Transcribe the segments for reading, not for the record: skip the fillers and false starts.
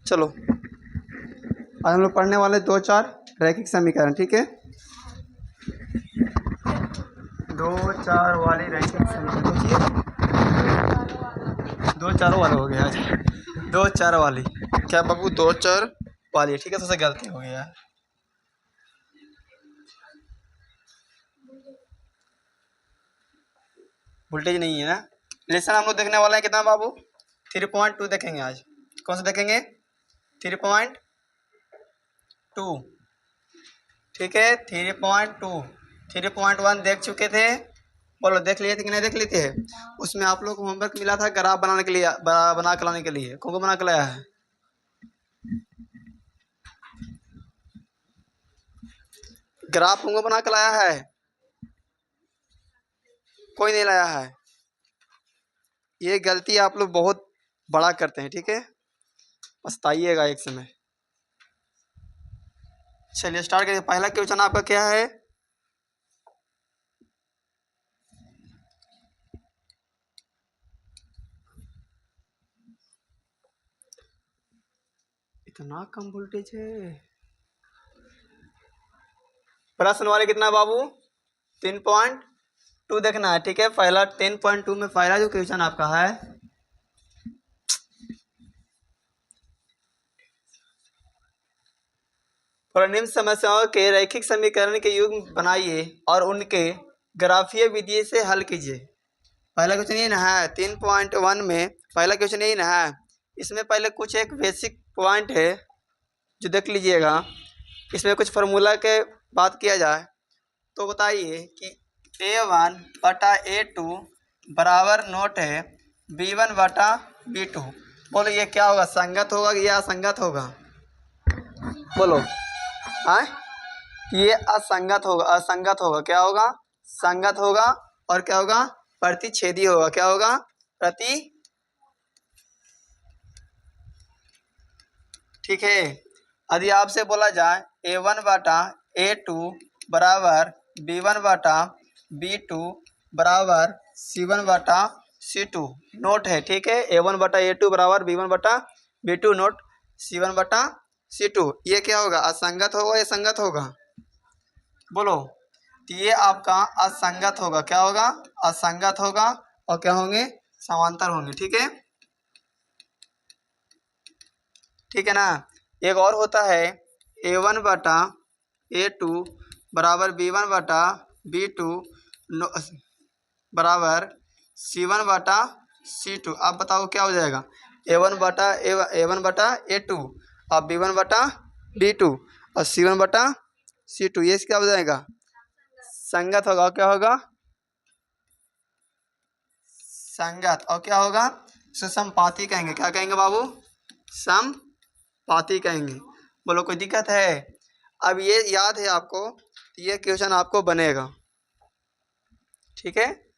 चलो आज हम लोग पढ़ने वाले 2-4 रैखिक समीकरण, ठीक है। 2-4 वाले रैखिक समीकरण, 2-4 वाला हो गया आज। 2-4 वाली क्या बाबू? 2-4 वाली, ठीक है। सबसे गलती हो गया। वोल्टेज नहीं है ना। लेसन हम लोग देखने वाले हैं कितना बाबू? 3.2 देखेंगे आज। कौन सा देखेंगे? 3.2, ठीक है। 3.2, 3.1 देख चुके थे। बोलो देख लिए थे कि नहीं देख लिए थे? उसमें आप लोग को होमवर्क मिला था ग्राफ बनाने के लिए, बना के लाने के लिए। कौन को बना के लाया है? ग्राफ कौन को बना के लाया है? कोई नहीं लाया है। ये गलती आप लोग बहुत बड़ा करते हैं, ठीक है। पछताइएगा एक समय। चलिए स्टार्ट करिए। पहला क्वेश्चन आपका क्या है? इतना कम वोल्टेज है। प्रश्न वाले कितना बाबू? 3.2 देखना है, ठीक है। पहला 10.2 में पहला जो क्वेश्चन आपका है, निम्न समस्याओं के रैखिक समीकरण के युग्म बनाइए और उनके ग्राफीय विधि से हल कीजिए। पहला क्वेश्चन ये ना है 3.1 में। पहला क्वेश्चन यही ना है। इसमें पहले कुछ एक बेसिक पॉइंट है जो देख लीजिएगा। इसमें कुछ फार्मूला के बात किया जाए तो बताइए कि A1/A2 बराबर नोट है B1/B2। बोलो ये क्या होगा? संगत होगा या असंगत होगा? बोलो। हाँ, ये असंगत होगा। असंगत होगा। क्या होगा? संगत होगा। और क्या होगा? प्रतिच्छेदी होगा। क्या होगा? ठीक है। यदि आपसे बोला जाए A1/A2 बराबर B1/B2 बराबर C1/C2 नोट है, ठीक है। A1/A2 बराबर B1/B2 नोट C1/C2। ये क्या होगा? असंगत होगा या संगत होगा? बोलो। तो ये आपका असंगत होगा। क्या होगा? असंगत होगा। और क्या होंगे? समांतर होंगे, ठीक है। ठीक है ना। एक और होता है A1/A2 बराबर B1/B2 बराबर C1/C2। आप बताओ क्या हो जाएगा? A1/A2 और B1/B2 और C1/C2, ये क्या हो जाएगा? संगत होगा। और क्या होगा? संगत। और क्या होगा? सुसंपाती कहेंगे। क्या कहेंगे बाबू? समपाती कहेंगे। बोलो कोई दिक्कत है? अब ये याद है आपको, ये क्वेश्चन आपको बनेगा, ठीक है।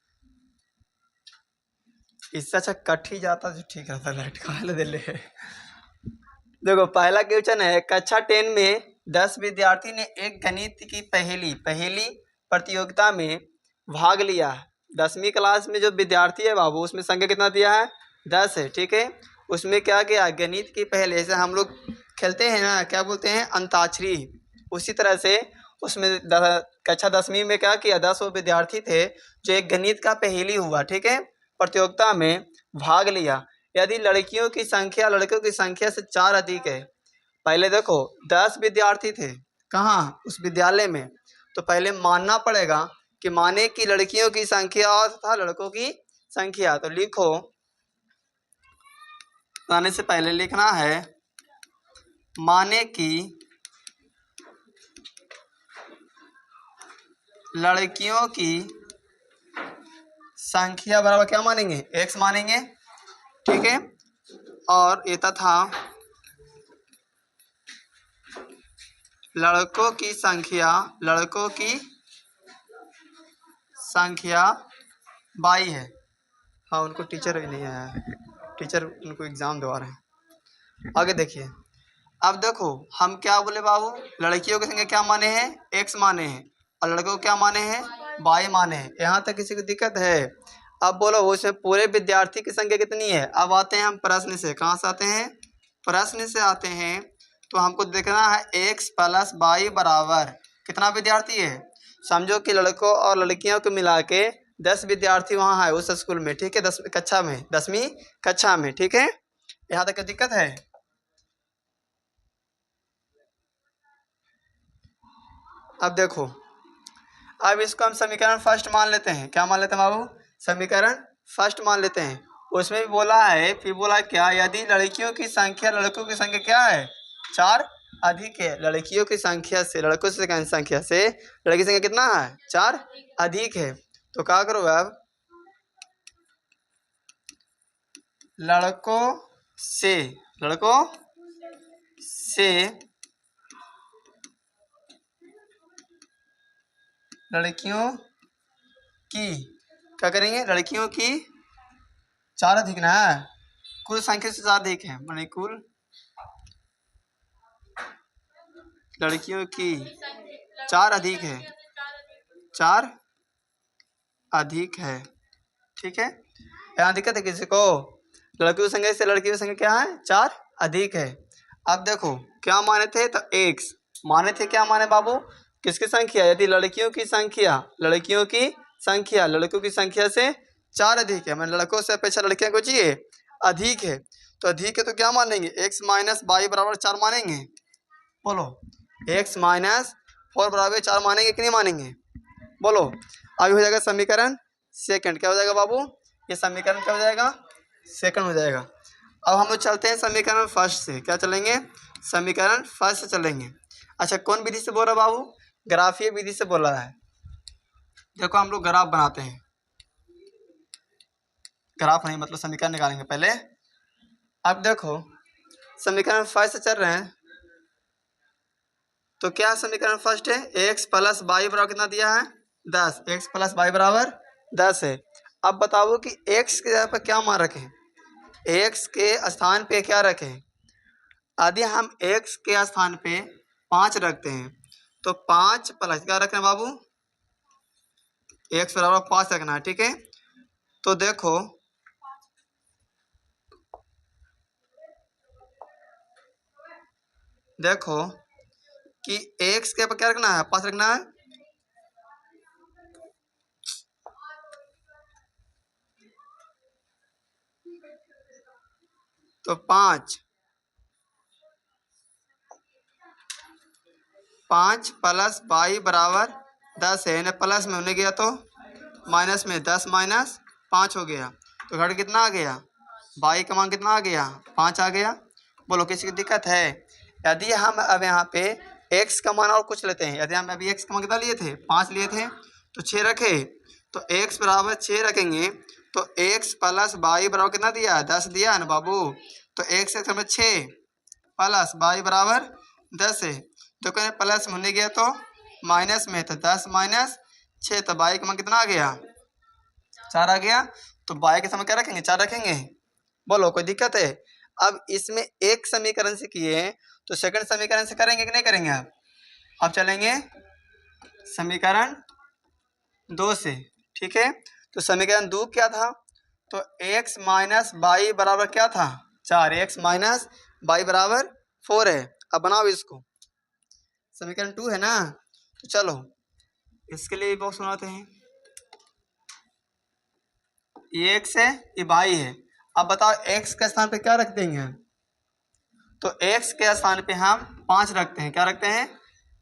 इससे अच्छा कट ही जाता जो ठीक रहता। लाइट कहा दे ले। देखो पहला क्वेश्चन है, कक्षा 10 में 10 विद्यार्थी ने एक गणित की पहेली प्रतियोगिता में भाग लिया है। 10वीं क्लास में जो विद्यार्थी है बाबू, उसमें संख्या कितना दिया है? 10 है, ठीक है। उसमें क्या किया? गणित की पहेली, जैसे हम लोग खेलते हैं ना, क्या बोलते हैं? अंताक्षरी। उसी तरह से उसमें कक्षा 10वीं में क्या किया? 10 वो विद्यार्थी थे जो एक गणित का पहेली हुआ, ठीक है, प्रतियोगिता में भाग लिया। यदि लड़कियों की संख्या लड़कियों की संख्या से 4 अधिक है। पहले देखो 10 विद्यार्थी थे, कहाँ? उस विद्यालय में। तो पहले मानना पड़ेगा कि माने कि लड़कियों की संख्या और तथा लड़कों की संख्या। तो लिखो, आने से पहले लिखना है माने कि लड़कियों की संख्या बराबर क्या मानेंगे? x मानेंगे, ठीक है। और ये तथा लड़कों की संख्या बाई है। हाँ, उनको टीचर भी नहीं आया है। टीचर उनको एग्ज़ाम दवा रहे हैं। आगे देखिए। अब देखो हम क्या बोले बाबू? लड़कियों की संख्या क्या माने हैं? x माने हैं। और लड़कों को क्या माने हैं? बाई माने हैं। यहाँ तक किसी को दिक्कत है? अब बोलो उसमें पूरे विद्यार्थी की संख्या कितनी है? अब आते हैं हम प्रश्न से। कहाँ से आते हैं? प्रश्न से आते हैं तो हमको देखना है x प्लस वाई बराबर कितना विद्यार्थी है। समझो कि लड़कों और लड़कियों को मिला के 10 विद्यार्थी वहाँ है उस स्कूल में, ठीक है, 10वीं कक्षा में, 10वीं कक्षा में, ठीक है। यहाँ तक दिक्कत है। अब देखो, अब इसको हम समीकरण फर्स्ट मान लेते हैं। क्या मान लेते हैं बाबू? समीकरण फर्स्ट मान लेते हैं। उसमें भी बोला है, फिर बोला क्या, यदि लड़कियों की संख्या लड़कों की संख्या क्या है, 4 अधिक है। लड़कियों की संख्या से, लड़कों से संख्या से लड़की की संख्या कितना है, 4 अधिक है। तो क्या करो अब, लड़कों से लड़कियों की क्या करेंगे, लड़कियों की 4 अधिक ना है, कुल संख्या से 4 अधिक है, माने कुल लड़कियों की 4 अधिक है, 4 अधिक है, ठीक है। यहाँ दिक्कत है किसी को? लड़कियों की संख्या से लड़की की संख्या क्या है, 4 अधिक है। अब देखो क्या माने थे, तो x माने थे। क्या माने बाबू, किसकी संख्या, यदि लड़कियों की संख्या लड़कों की संख्या से 4 अधिक है, मैंने लड़कों से अपेक्षा लड़कियां को चाहिए अधिक है, तो अधिक है तो क्या मानेंगे, x माइनस वाई बराबर 4 मानेंगे। बोलो, x माइनस 4 बराबर 4 मानेंगे कि नहीं मानेंगे? बोलो। अभी हो जाएगा समीकरण सेकंड। क्या हो जाएगा बाबू, ये समीकरण क्या हो जाएगा, सेकंड हो जाएगा। अब हम लोग चलते हैं समीकरण फर्स्ट से। क्या चलेंगे, समीकरण फर्स्ट से चलेंगे। अच्छा, कौन विधि से बोल रहा बाबू, ग्राफीय विधि से बोल रहा है। देखो हम लोग ग्राफ बनाते हैं, ग्राफ नहीं मतलब समीकरण निकालेंगे पहले। अब देखो समीकरण फर्स्ट से चल रहे हैं, तो क्या समीकरण फर्स्ट है, x प्लस वाई बराबर कितना दिया है, 10। x प्लस वाई बराबर 10 है। अब बताओ कि x के जगह पर क्या मान रखें, x के स्थान पे क्या रखें। यदि हम x के स्थान पे 5 रखते हैं तो 5 प्लस क्या रखना है बाबू, x बराबर 5 रखना है, ठीक है। तो देखो कि x के पर क्या रखना है, 5 रखना है। तो 5 प्लस वाई बराबर 10 है, यानी प्लस में होने गया तो माइनस में, 10 माइनस 5 हो गया, तो घट कितना आ गया, वाई का मान कितना आ गया, 5 आ गया। बोलो किसी की दिक्कत है? यदि हम अब यहाँ पे x का मान और कुछ लेते हैं, यदि हम अभी x का मान कितना लिए थे, 5 लिए थे, तो 6 रखे, तो x बराबर 6 रखेंगे, तो x प्लस वाई बराबर कितना दिया, 10 दिया ना बाबू। तो x एक समय 6 प्लस वाई बराबर 10 है, तो कहें प्लस में होने गया तो माइनस में, तो 10 माइनस 6, तो वाई का मान कितना आ गया, 4 आ गया। तो वाई के समय क्या रखेंगे, 4 रखेंगे। बोलो कोई दिक्कत है? अब इसमें एक समीकरण से किए हैं, तो सेकंड समीकरण से करेंगे कि नहीं करेंगे? अब चलेंगे समीकरण 2 से, ठीक है। तो समीकरण 2 क्या था, तो x माइनस वाई बराबर क्या था, 4, x माइनस वाई बराबर 4 है। अब बनाओ इसको, समीकरण 2 है ना, तो चलो इसके लिए बॉक्स बनाते हैं। ये x है, ये वाई है। अब बताओ x के स्थान पे क्या रख देंगे, तो x के स्थान पे हम 5 रखते हैं। क्या रखते हैं,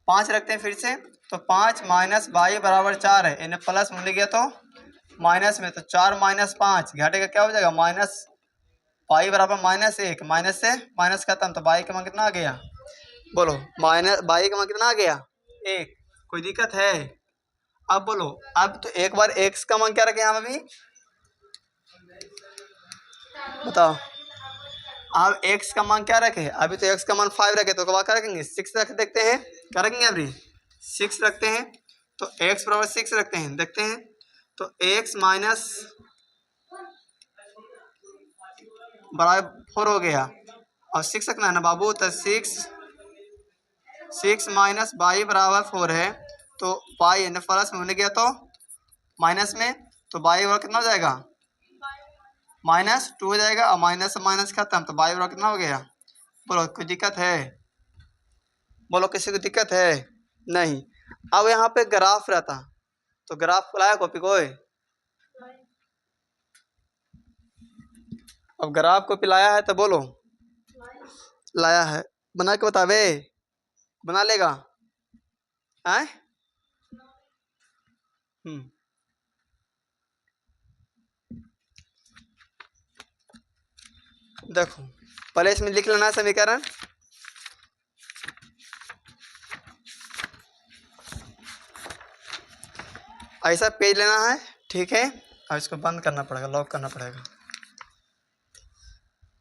5 रखते हैं फिर से। तो 5 माइनस वाई बराबर 4 है, इन्हें प्लस में ले गया तो माइनस में, तो 4 माइनस 5 घटेगा क्या हो जाएगा, माइनस वाई बराबर -1, माइनस से माइनस खत्म, तो वाई का मान कितना आ गया, बोलो माइनस वाई का मान कितना आ गया, 1। कोई दिक्कत है? अब बोलो, अब तो एक बार x का मान क्या रखें हम अभी, बताओ। अब x का मान क्या रखे, अभी तो x का मान 5 रखे, तो क्या रखेंगे, 6 रख देखते हैं, क्या रखेंगे अभी 6 रखते हैं। तो x बराबर 6 रखते हैं, देखते हैं। तो x माइनस बराबर 4 हो गया, और 6 रखना है ना बाबू, तो 6 माइनस वाई बराबर 4 है, तो वाई है ना प्लस में होने गया तो माइनस में, तो वाई बराबर कितना हो जाएगा, -2 हो जाएगा, और माइनस से माइनस खत्म, तो वाई बराबर कितना हो गया बोलो कोई दिक्कत है? बोलो किसी को दिक्कत है? नहीं। अब यहाँ पे ग्राफ रहता, तो ग्राफ लाया कॉपी कोई? अब ग्राफ कॉपी लाया है तो बोलो। लाया है, बना के बतावे? बना लेगा? आए? देखो पहले इसमें लिख लेना समीकरण। ऐसा पेज लेना है, ठीक है, और इसको बंद करना पड़ेगा, लॉक करना पड़ेगा।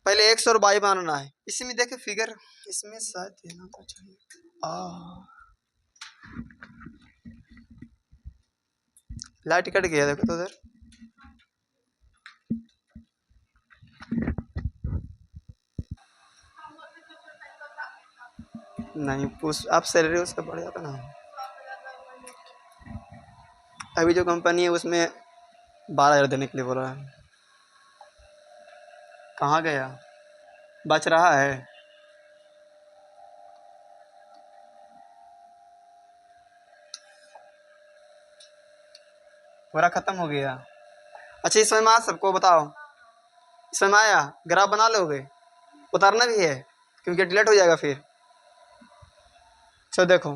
पहले x और y बनाना है। इसमें देखे फिगर, इसमें शायद देना तो चाहिए। लाइट कट गया, देखो तो उधर। नहीं उस आप सैलरी उसका बढ़ जाता ना। अभी जो कंपनी है उसमें 12,000 देने के लिए बोला है। कहाँ गया? बच रहा है? पूरा खत्म हो गया? अच्छा इसमें आ सबको बताओ, इसमें आया? ग्राफ बना लोगे? उतारना भी है क्योंकि डिलीट हो जाएगा फिर। चलो देखो,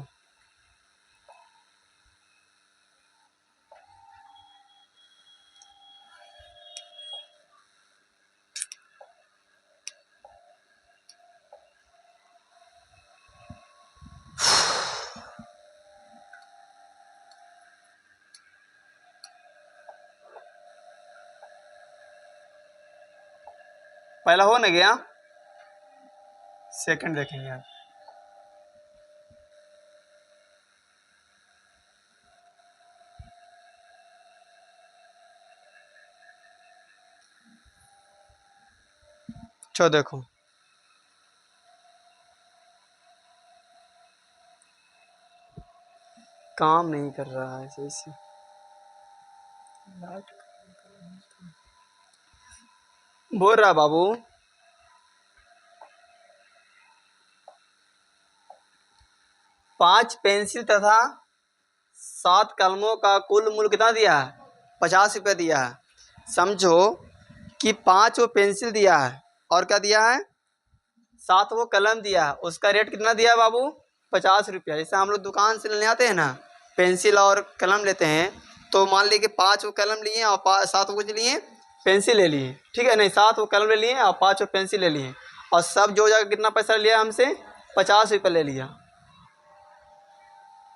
पहला हो ना गया, सेकंड देखेंगे आप। चलो देखो, काम नहीं कर रहा है सही से। बोल रहा बाबू, पांच पेंसिल तथा 7 कलमों का कुल मूल्य कितना दिया है? 50 रुपये दिया है। समझो कि 5 वो पेंसिल दिया है और क्या दिया है? 7 वो कलम दिया है। उसका रेट कितना दिया है बाबू? 50 रुपया। जैसे हम लोग दुकान से लेने आते हैं ना, पेंसिल और कलम लेते हैं, तो मान लीजिए कि 5 वो कलम लिए और 7 वो लिए पेंसिल ले लिए, ठीक है? नहीं, 7 वो कलम ले लिए और 5 वो पेंसिल ले लिए, और सब जो जाकर कितना पैसा लिया हमसे? 50 रुपये ले लिया,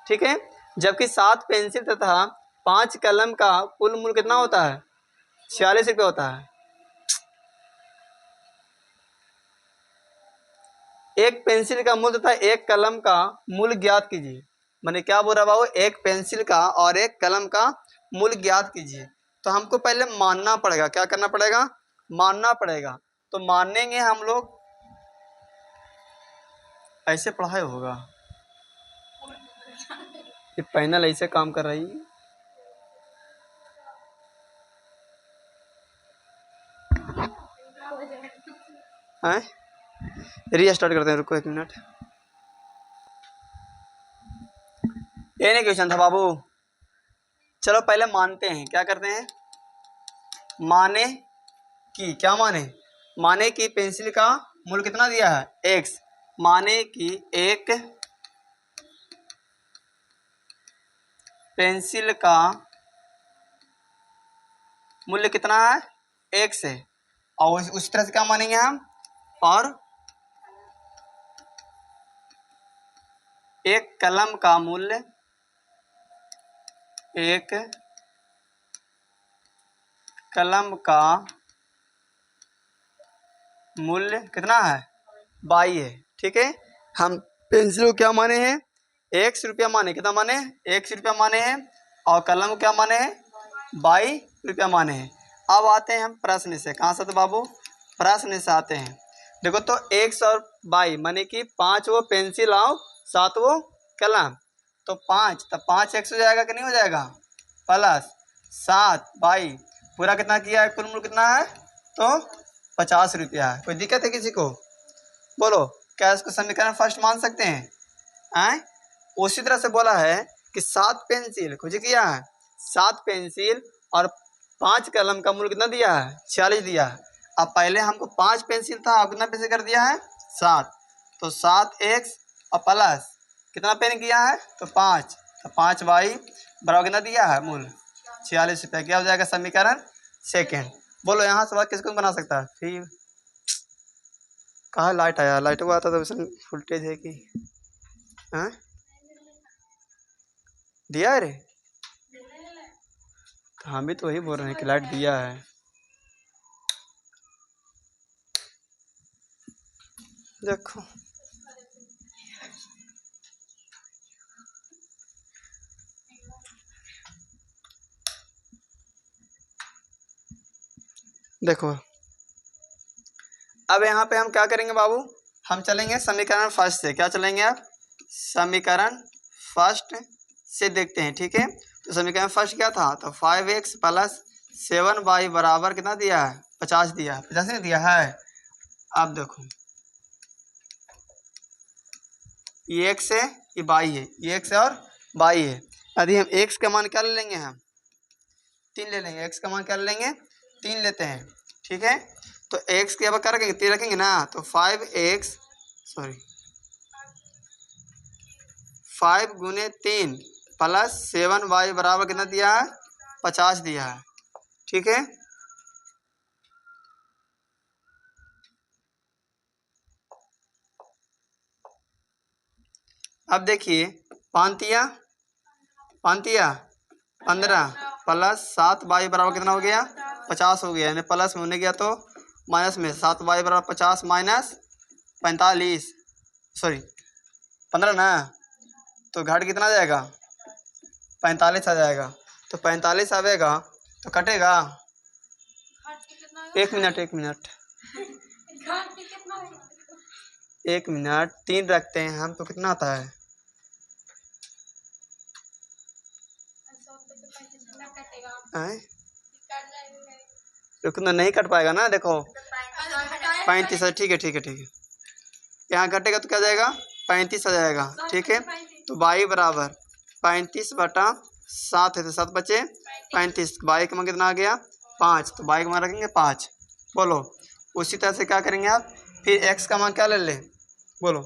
ठीक है? जबकि 7 पेंसिल तथा 5 कलम का कुल मूल्य कितना होता है? 46 रुपये होता है। एक पेंसिल का मूल्य तथा एक कलम का मूल्य ज्ञात कीजिए। मैंने क्या बोल रहा बाबू? एक पेंसिल का और एक कलम का मूल्य ज्ञात कीजिए। तो हमको पहले मानना पड़ेगा। क्या करना पड़ेगा? मानना पड़ेगा। तो मानेंगे हम लोग, ऐसे पढ़ाई होगा? ये पैनल ऐसे काम कर रही है? रीस्टार्ट करते हैं, रुको 1 मिनट। ये नहीं क्वेश्चन था बाबू। चलो पहले मानते हैं। क्या करते हैं? माने कि, क्या माने? माने कि पेंसिल का मूल्य कितना दिया है? x। माने कि एक पेंसिल का मूल्य कितना है? x है। और उस तरह से क्या मानेंगे हम? और एक कलम का मूल्य, एक कलम का मूल्य कितना है? 22 है, ठीक है? हम पेंसिल को क्या माने हैं? 1 रुपया माने। कितना माने? 1 रुपया माने हैं। और कलम को क्या माने हैं? 22 रुपया माने हैं। अब आते हैं हम प्रश्न से। कहाँ से तो बाबू? प्रश्न से आते हैं। देखो तो 1 और 22 माने कि 5 वो पेंसिल और 7 वो कलम, तो 5, तब 5 x हो जाएगा कि नहीं हो जाएगा? प्लस 7 22, पूरा कितना किया है? कुल मूल्य कितना है? तो 50 रुपया है। कोई दिक्कत है किसी को? बोलो। क्या इसको समीकरण फर्स्ट मान सकते हैं? आए उसी तरह से बोला है कि 7 पेंसिल कुछ किया है, 7 पेंसिल और 5 कलम का मूल्य कितना दिया है? 46 दिया है। अब पहले हमको 5 पेंसिल था, अब कितना पेंसिल कर दिया है? 7। तो 7x और प्लस कितना पेन किया है? तो 5। तो 5y बराबर कितना दिया है? मूल्य 46 रुपये। क्या हो जाएगा? समीकरण सेकेंड। बोलो यहाँ सवाल किसको बना सकता है? फिर कहाँ लाइट आया? लाइट को आता तो वोल्टेज है कि हाँ दिया है रे? हम भी तो वही बोल रहे हैं कि लाइट दिया है। देखो देखो अब यहाँ पे हम क्या करेंगे बाबू? हम चलेंगे समीकरण फर्स्ट से। क्या चलेंगे आप? समीकरण फर्स्ट से देखते हैं, ठीक है। तो समीकरण फर्स्ट क्या था? तो 5x प्लस 7y बराबर कितना दिया है? 50 दिया है। 50 नहीं दिया है? अब देखो ये x है, ये y है, ये x और y है। यदि हम x का मान क्या ले लेंगे? हम 3 ले लेंगे। x का मान क्या ले लेंगे? 3 लेते हैं, ठीक है। तो x के अब क्या रखेंगे? 3 रखेंगे ना। तो 5x सॉरी 5 गुने 3 प्लस 7y बराबर कितना दिया है? 50 दिया है, ठीक है। अब देखिए 15 प्लस 7y बराबर कितना हो गया? 50 हो गया। यानी प्लस में होने गया तो माइनस में 7y बराबर 50 माइनस 45 सॉरी 15 ना। तो घट कितना आ जाएगा? 45 आ जाएगा। तो 45 आवेगा तो कटेगा। एक मिनट 3 रखते हैं हम तो कितना आता है? रुकना नहीं कट पाएगा ना। देखो 35 है, ठीक है। यहाँ कटेगा तो क्या जाएगा? 35 आ जाएगा, ठीक है। तो y बराबर 35/7 है तो 7 बचे 35। y का मान कितना आ गया? 5। तो y का मान रखेंगे 5। बोलो उसी तरह से क्या करेंगे आप? फिर x का मान क्या ले लें? बोलो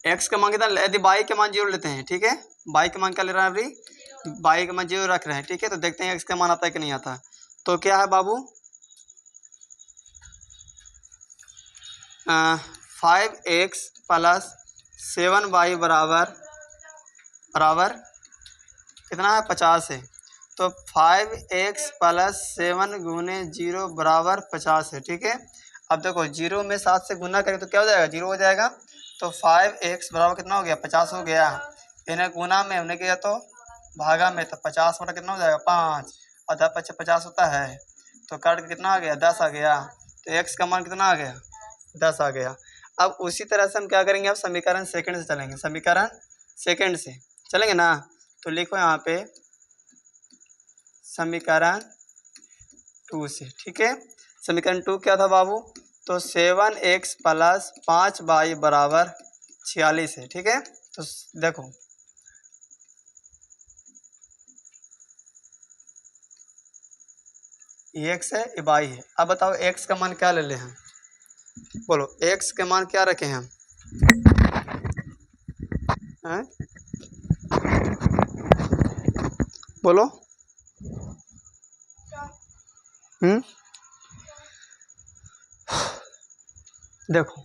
x का मान कितना? यदि y के मान 0 लेते हैं, ठीक है। y का मान क्या ले रहे हैं? अभी y का मान 0 रख रहे हैं, ठीक है। तो देखते हैं x का मान आता है कि नहीं आता। तो क्या है बाबू? 5x प्लस 7y बराबर कितना है? 50 है। तो 5x प्लस 7 गुने 0 बराबर 50 है, ठीक है। अब देखो 0 में 7 से गुना करें तो क्या हो जाएगा? 0 हो जाएगा। तो 5x बराबर कितना हो गया? 50 हो गया। इन्हें गुना में होने गया तो भागा में, तो 50 बटा कितना हो जाएगा? 5 और 10 पच्चीस 50 होता है। तो काट के कितना आ गया? 10 आ गया। तो x का मान कितना आ गया? 10 आ गया। अब उसी तरह से हम क्या करेंगे? अब समीकरण सेकंड से चलेंगे। समीकरण सेकंड से चलेंगे ना। तो लिखो यहाँ पे समीकरण 2 से, ठीक है। समीकरण 2 क्या था बाबू? तो 7x प्लस 5y बराबर 46 है, ठीक है। तो देखो ये x है, ये y है। अब बताओ x का मान क्या ले लें हम? बोलो x के मान क्या रखें हम? हैं? बोलो देखो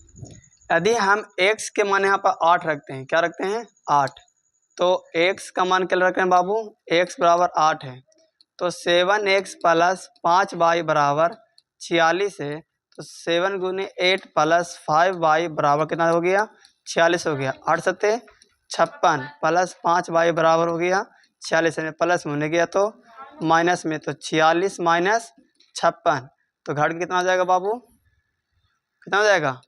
यदि हम x के मान यहाँ पर 8 रखते हैं, क्या रखते हैं? 8। तो x का मान क्या रख रहे हैं बाबू? x बराबर 8 है। तो 7x प्लस 5y बराबर 46 है। तो 7 गुने 8 प्लस 5y बराबर कितना हो गया? 46 हो गया। 8 सत्ते 56 प्लस 5y बराबर हो गया 46 में प्लस में होने गया तो माइनस में। तो 46 माइनस 56 तो घट के कितना हो जाएगा बाबू? कितना हो जाएगा?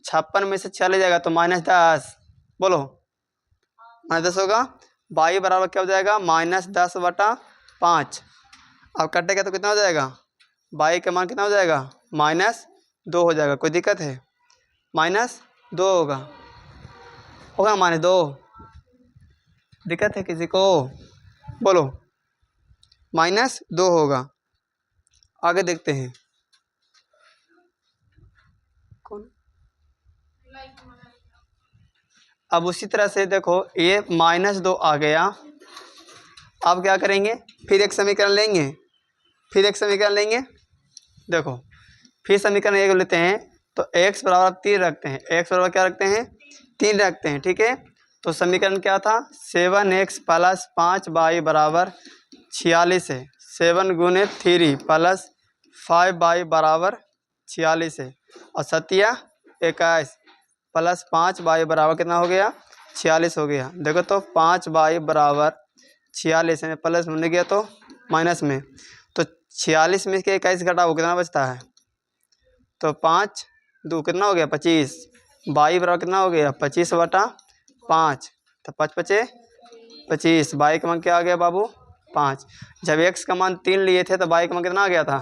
56 में से 46 जाएगा तो -10। बोलो -10 होगा। y बराबर क्या हो जाएगा? -10/5। अब कटेगा तो कितना हो जाएगा? y का मान कितना हो जाएगा? -2 हो जाएगा। कोई दिक्कत है? -2 होगा, होगा -2। दिक्कत है किसी को? बोलो। -2 होगा। आगे देखते हैं। कौन? अब उसी तरह से देखो ये -2 आ गया। अब क्या करेंगे, फिर एक समीकरण लेंगे, देखो फिर समीकरण एक लेते हैं। तो x बराबर 3 रखते हैं, x बराबर क्या रखते हैं, 3 रखते हैं, ठीक है। तो समीकरण क्या था, 7x + 5y बराबर 46 है। 7 × 3 + 5y बराबर 46 है। और 7 21 + 5y बराबर कितना हो गया, 46 हो गया। देखो तो 5y बराबर 46 में प्लस में गया तो माइनस में, तो 46 में के 21 घटाओ कितना बचता है, तो 5 2 कितना हो गया 25। y बराबर कितना हो गया 25/5, तो 5 5 25। y का मान क्या आ गया बाबू 5। जब x का मान 3 लिए थे तो y का मान कितना आ गया था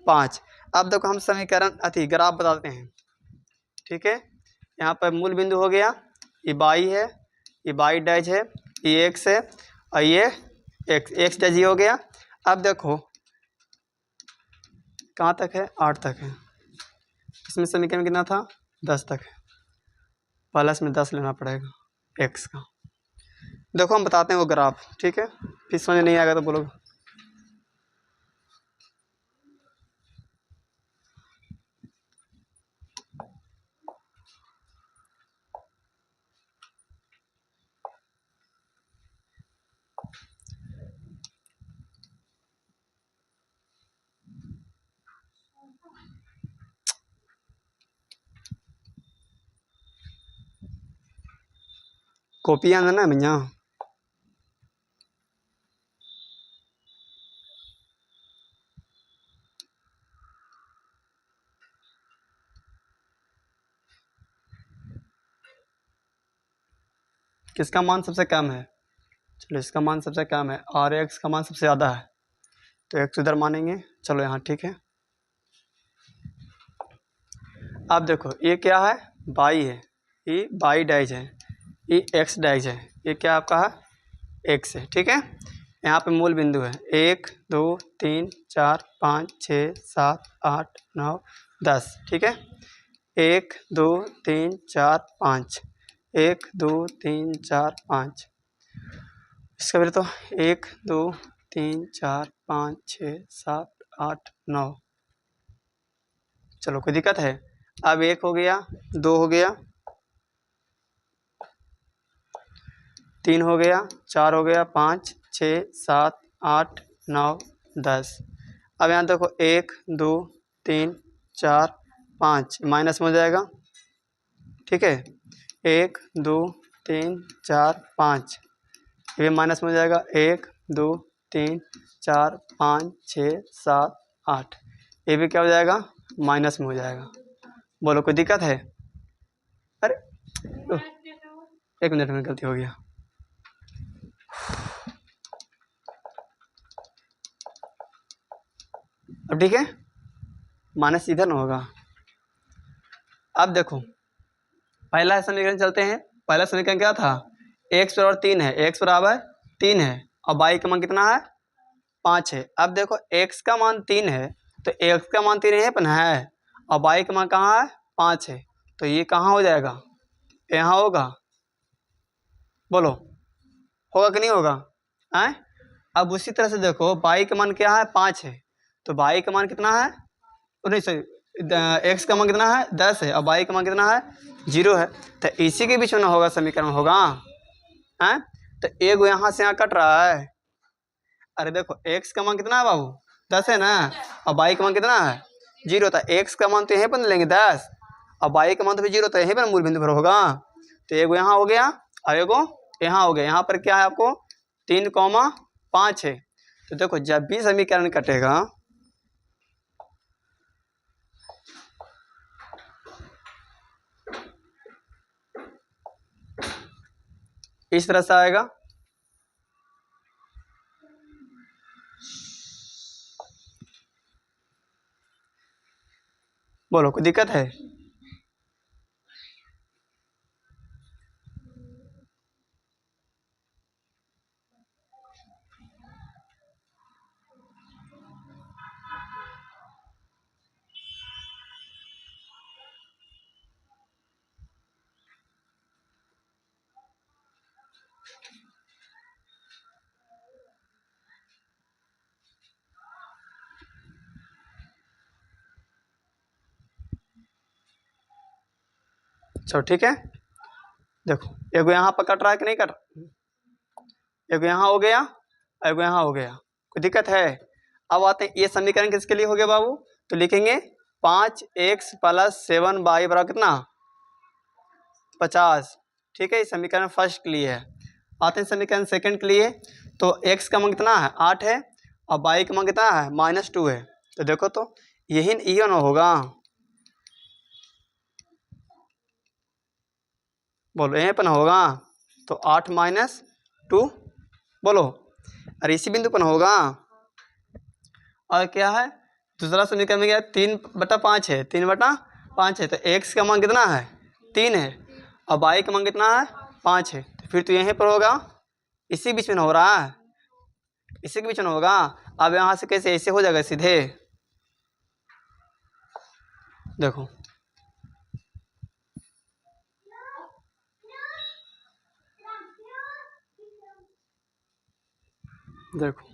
5। अब देखो हम समीकरण ग्राफ बताते हैं, ठीक है। यहाँ पर मूल बिंदु हो गया, ये y है, ये y डैश है, ये x है, और ये x डैश ये हो गया। अब देखो कहाँ तक है, 8 तक है। इसमें समीकरण कितना था 10 तक है, प्लस में 10 लेना पड़ेगा x का। देखो हम बताते हैं वो ग्राफ, ठीक है। फिर समझ नहीं आएगा तो बोलो। कॉपी आना ना भैया। किसका मान सबसे कम है, चलो इसका मान सबसे कम है और x का मान सबसे ज़्यादा है, तो x उधर मानेंगे। चलो यहाँ ठीक है। अब देखो ये क्या है, y है, ये y डैश है, ये x डैश है, ये क्या आपका है x है, ठीक है। यहाँ पे मूल बिंदु है 1 2 3 4 5 6 7 8 9 10, ठीक है। 1 2 3 4 5, 1 2 3 4 5। इसका फिर तो 1 2 3 4 5 6 7 8 9। चलो कोई दिक्कत है। अब 1 हो गया, 2 हो गया, 3 हो गया, 4 हो गया, 5 6 7 8 9 10। अब यहाँ देखो 1 2 3 4 5 माइनस में हो जाएगा, ठीक है। 1 2 3 4 5 ये माइनस में हो जाएगा, 1 2 3 4 5 6 7 8 ये भी क्या हो जाएगा माइनस में हो जाएगा। बोलो कोई दिक्कत है? अरे 1 मिनट में गलती हो गया। अब ठीक है, माइनस इधर ना होगा। अब देखो पहला समीकरण चलते हैं। पहला समीकरण क्या था, x बराबर 3 है, x बराबर 3 है और y का मान कितना है 5 है। अब देखो x का मान 3 है तो x का मान 3 है पर है और y का मान कहाँ है 5 है, तो ये कहाँ हो जाएगा, यहाँ होगा। बोलो होगा कि नहीं होगा हैं? अब उसी तरह से देखो y का मान क्या है 5 है, तो y का मान कितना है, नहीं सॉरी x का मान कितना है 10 है और y का मान कितना है 0 है, तो इसी के बीच में ना होगा समीकरण होगा हैं। तो एक यहाँ से यहाँ कट रहा है। अरे देखो x का मान कितना है बाबू 10 है ना और y का मान कितना है 0 था। x का मान तो यहीं पर लेंगे 10 और y का मान तो फिर 0 था, यहीं पर मूल बिंदु पर होगा। तो एक यहाँ हो गया और एगो यहाँ हो गया। यहाँ पर क्या है आपको 3,5 है। तो देखो जब भी समीकरण कटेगा इस तरह से आएगा। बोलो कोई दिक्कत है? चलो ठीक है, देखो एगो यहाँ पर कट रहा है कि नहीं कट रहा, एगो यहाँ हो गया, एगो यहाँ हो गया, कोई दिक्कत है। अब आते हैं ये समीकरण किसके लिए हो गया बाबू, तो लिखेंगे 5x + 7y बराबर कितना 50। ठीक है, ये समीकरण फर्स्ट के लिए है। आते हैं समीकरण सेकंड के लिए, तो x का मान कितना है 8 है और y का मान कितना है -2 है। तो देखो तो यही ना होगा, बोलो यहीं पर ना होगा, तो 8 - 2 बोलो, अरे इसी बिंदु पर ना होगा। और क्या है दूसरा समीकरण में क्या 3/5 है, 3/5 है, तो x का मान कितना है 3 है और y का मान कितना है 5 है, तो फिर तो यहीं पर होगा, इसी बीच में ना हो रहा है, इसी के बीच में होगा। अब यहाँ से कैसे ऐसे हो जाएगा सीधे, देखो देखो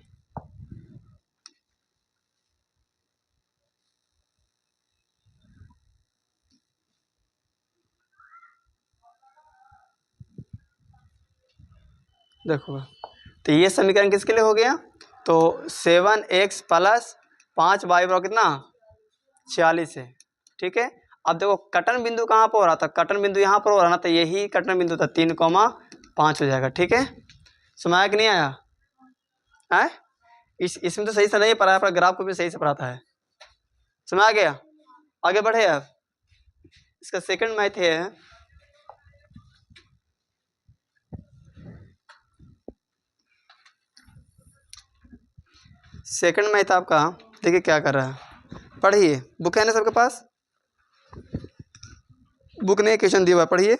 देखो, तो ये समीकरण किसके लिए हो गया, तो 7x + 5y बराबर कितना 46 है। ठीक है, अब देखो कटन बिंदु कहाँ पर हो रहा था, कटन बिंदु यहाँ पर हो रहा ना, तो यही कटन बिंदु था 3,5 हो जाएगा। ठीक है, समझ आया कि नहीं आया है, इसमें तो सही से नहीं पढ़ा है, पर ग्राफ को भी सही से पढ़ाता है। समझ आ गया, आगे बढ़े। अब इसका सेकंड मैथ है, सेकंड मैथ आपका देखिए क्या कर रहा है, पढ़िए, बुक है ना सबके पास, बुक ने क्वेश्चन दिया हुआ है, पढ़िए।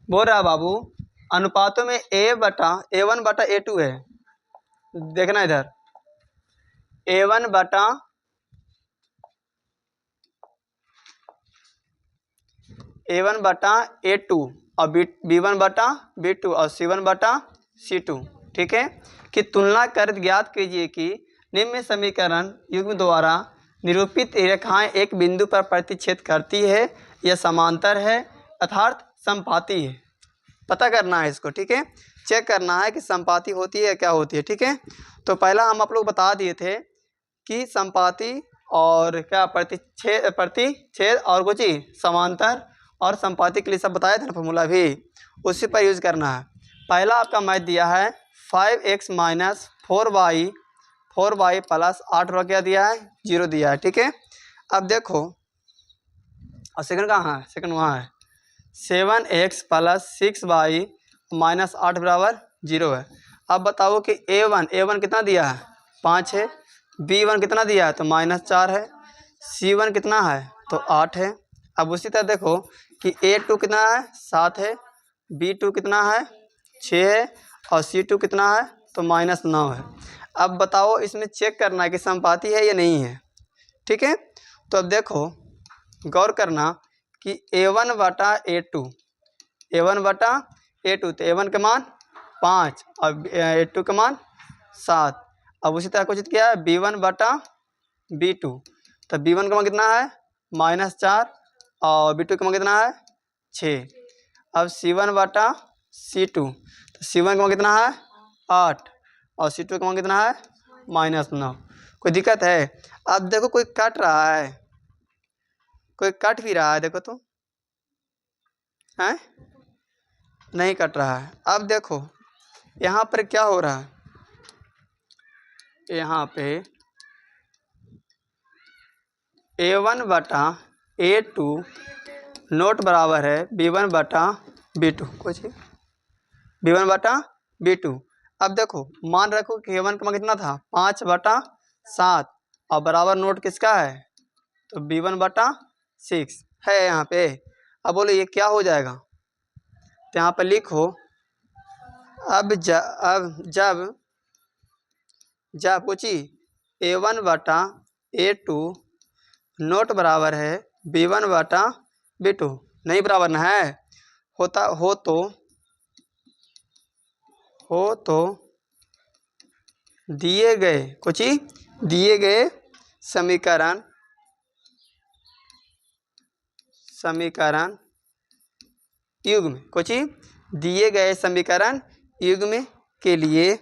बोल रहा बाबू अनुपातों में A1/A2 है, देखना इधर A1/A2 और B1/B2 और C1/C2। ठीक है, कि तुलना कर ज्ञात कीजिए कि निम्न समीकरण युग्म द्वारा निरूपित रेखाएं एक बिंदु पर प्रतिच्छेद करती है या समांतर है अर्थात संपाती है। पता करना है इसको, ठीक है, चेक करना है कि संपाती होती है या क्या होती है। ठीक है, तो पहला हम आप लोग बता दिए थे कि संपाती और क्या प्रतिच्छेद और कुछ ही समांतर और संपाती के लिए सब बताया था ना फॉर्मूला भी, उसी पर यूज करना है। पहला आपका मैथ दिया है 5x - 4y + 8 क्या दिया है 0 दिया है। ठीक है, अब देखो और सेकंड कहाँ है, सेकंड वहाँ है 7x + 6y - 8 बराबर 0 है। अब बताओ कि A1 कितना दिया है 5 है, B1 कितना दिया है तो -4 है, C1 कितना है तो 8 है। अब उसी तरह देखो कि A2 कितना है 7 है, B2 कितना है 6 है और C2 कितना है तो -9 है। अब बताओ इसमें चेक करना है कि संपाती है या नहीं है। ठीक है, तो अब देखो गौर करना कि A1/A2 तो A1 का मान 5 और A2 का मान 7। अब उसी तरह कुछ किया है B1/B2, तो B1 का मान कितना है -4 और B2 का मान कितना है 6। अब C1/C2, तो C1 का मान कितना है 8 और C2 का मान कितना है -9। कोई दिक्कत है। अब देखो कोई कट रहा है, कोई कट भी रहा है, देखो तो है नहीं कट रहा है। अब देखो यहाँ पर क्या हो रहा है, यहाँ पे A1/A2 नोट बराबर है B1/B2, कुछ B1/B2। अब देखो मान रखो कि A1 का मान कितना था 5/7 और बराबर नोट किसका है तो B1/6 है यहाँ पे। अब बोलो ये क्या हो जाएगा, तो यहाँ पर लिखो अब जब पूछी A1/A2 नोट बराबर है B1/B2, नहीं बराबर ना है, हो तो दिए गए कुछ ही दिए गए समीकरण युग्म कुछ ही दिए गए समीकरण युग्म के लिए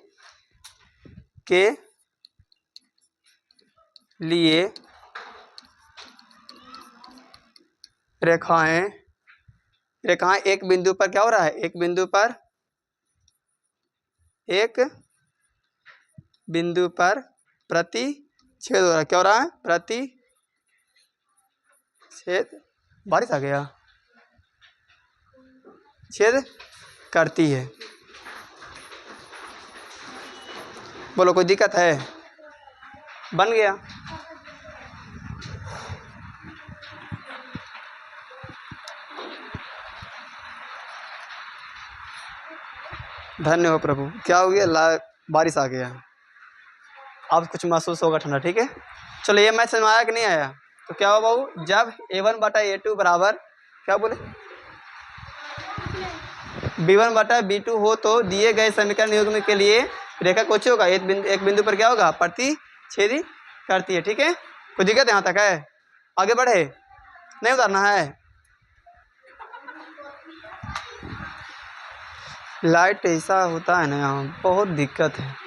रेखाएं एक बिंदु पर क्या हो रहा है, एक बिंदु पर प्रतिच्छेद हो रहा है। क्या हो रहा है, प्रतिच्छेद, बारिश आ गया, छेद करती है। बोलो कोई दिक्कत है? बन गया। धन्य हो प्रभु। क्या हो गया? बारिश आ गया। अब कुछ महसूस होगा ठंडा, ठीक है। चलो ये मैथ समझ में आया कि नहीं आया? तो क्या हो बाबू, जब a1/a2 बराबर क्या बोले b1/b2 हो तो दिए गए समीकरण युग्म के लिए रेखा कुछ होगा, एक बिंदु पर क्या होगा, प्रतिच्छेदी करती है। ठीक है, कोई दिक्कत यहाँ तक है? आगे बढ़े, नहीं उतारना है। लाइट ऐसा होता है ना, यहाँ बहुत दिक्कत है।